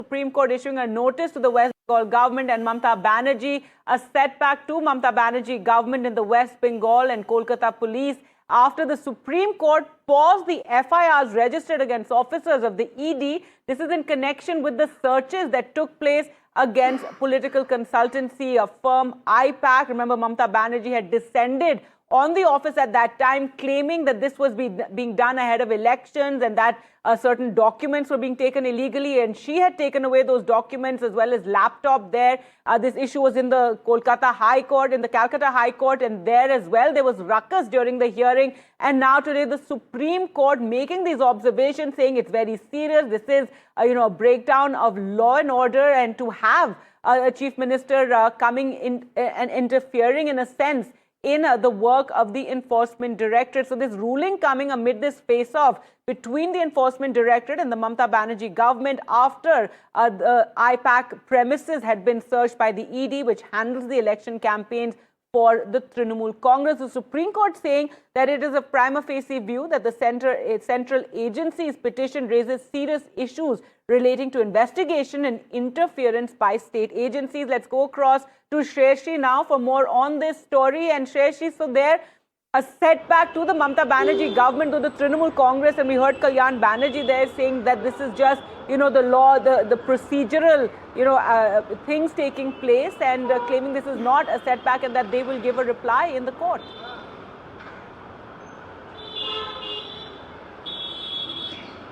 Supreme Court issuing a notice to the West Bengal government and Mamata Banerjee, a setback to Mamata Banerjee government in the West Bengal and Kolkata police after the Supreme Court paused the FIRs registered against officers of the ED. This is in connection with the searches that took place against political consultancy firm IPAC. Remember, Mamata Banerjee had descended on the office at that time, claiming that this was being done ahead of elections and that certain documents were being taken illegally, and she had taken away those documents as well as laptop there. This issue was in the Kolkata High Court, in the Calcutta High Court, and there as well there was ruckus during the hearing. And now today the Supreme Court making these observations, saying it's very serious. This is a breakdown of law and order, and to have a chief minister coming in and interfering in a sense in the work of the Enforcement Directorate. So this ruling coming amid this face-off between the Enforcement Directorate and the Mamata Banerjee government after the IPAC premises had been searched by the ED, which handles the election campaigns for the Trinamool Congress. The Supreme Court saying that it is a prima facie view that the central agency's petition raises serious issues relating to investigation and interference by state agencies. Let's go across to Shreyashi now for more on this story. And Shreyashi, so there a setback to the Mamata Banerjee government, to the Trinamool Congress, and we heard Kalyan Banerjee there saying that this is just, the law, the procedural, things taking place, and claiming this is not a setback and that they will give a reply in the court.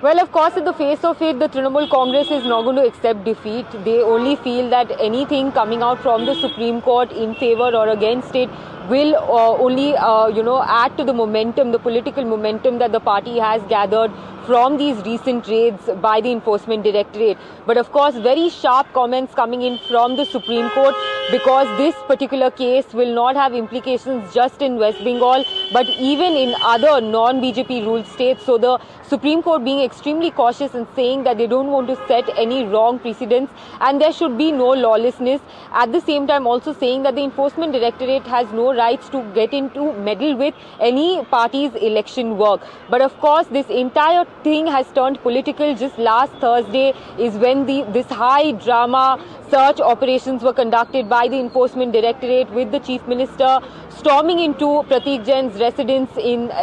Well, of course, in the face of it, the Trinamool Congress is not going to accept defeat. They only feel that anything coming out from the Supreme Court in favor or against it will only, add to the momentum, the political momentum that the party has gathered from these recent raids by the Enforcement Directorate. But of course, very sharp comments coming in from the Supreme Court, because this particular case will not have implications just in West Bengal, but even in other non-BJP ruled states. So the Supreme Court being extremely cautious and saying that they don't want to set any wrong precedents and there should be no lawlessness. At the same time also saying that the Enforcement Directorate has no rights to get into meddle with any party's election work. But of course, this entire thing has turned political. Just last Thursday is when this high drama search operations were conducted by the Enforcement Directorate, with the Chief Minister storming into Pratik Jain's residence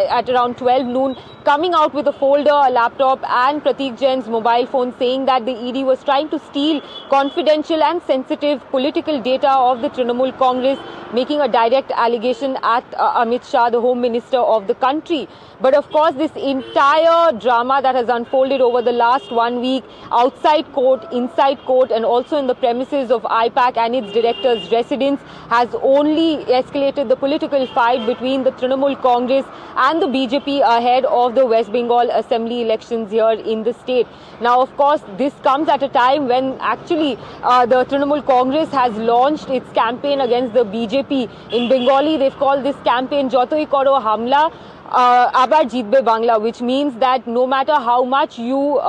at around 12 noon, coming out with a folder, a laptop and Pratik Jain's mobile phone, saying that the ED was trying to steal confidential and sensitive political data of the Trinamool Congress, making a direct allegation at Amit Shah, the Home Minister of the country. But of course, this entire drama that has unfolded over the last 1 week, outside court, inside court, and also in the premises of IPAC and its director's residence, has only escalated the political fight between the Trinamool Congress and the BJP ahead of the West Bengal Assembly elections here in the state. Now, of course, this comes at a time when actually the Trinamool Congress has launched its campaign against the BJP. In Bengali, they've called this campaign Jotoi Koro Hamla, Abar Jeetbe Bangla, which means that no matter how much you,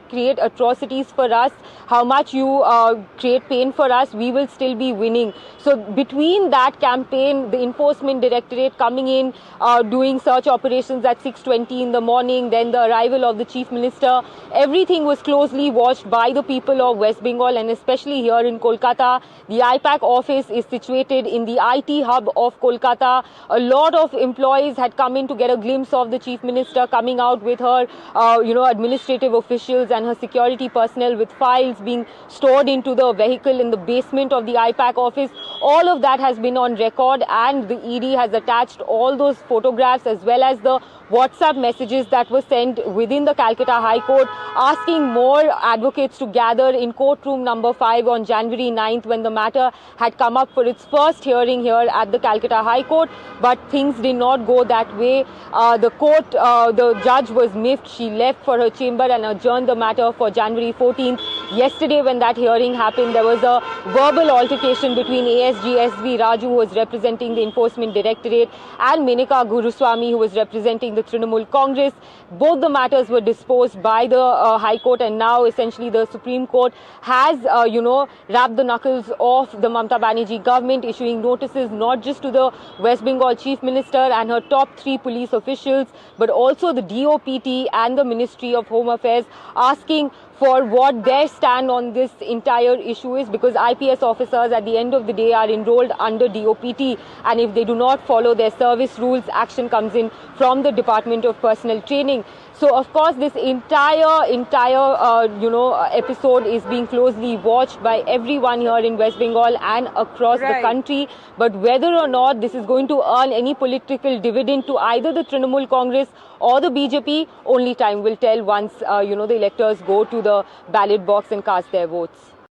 create atrocities for us, how much you create pain for us, we will still be winning. So between that campaign, the Enforcement Directorate coming in, doing search operations at 6:20 in the morning, then the arrival of the Chief Minister, everything was closely watched by the people of West Bengal, and especially here in Kolkata. The IPAC office is situated in the IT hub of Kolkata. A lot of employees had come in to get a glimpse of the Chief Minister coming out with her, administrative officials and her security personnel with files being stored into the vehicle in the basement of the IPAC office. All of that has been on record, and the ED has attached all those photographs as well as the WhatsApp messages that were sent within the Calcutta High Court, asking more advocates to gather in courtroom number 5 on January 9th, when the matter had come up for its first hearing here at the Calcutta High Court. But things did not go that way. The judge was miffed. She left for her chamber and adjourned the matter for January 14th. Yesterday, when that hearing happened, there was a verbal altercation between ASG SV Raju, who was representing the Enforcement Directorate, and Menaka Guruswamy, who was representing the Trinamool Congress. Both the matters were disposed by the High Court, and now essentially the Supreme Court has, wrapped the knuckles of the Mamata Banerjee government, issuing notices not just to the West Bengal Chief Minister and her top 3 political police officials, but also the DOPT and the Ministry of Home Affairs, asking for what their stand on this entire issue is, because IPS officers at the end of the day are enrolled under DOPT, and if they do not follow their service rules, action comes in from the Department of Personnel Training. So of course this entire episode is being closely watched by everyone here in West Bengal and across the country. But whether or not this is going to earn any political dividend to either the Trinamool Congress or the BJP, only time will tell once the electors go to the ballot box and cast their votes.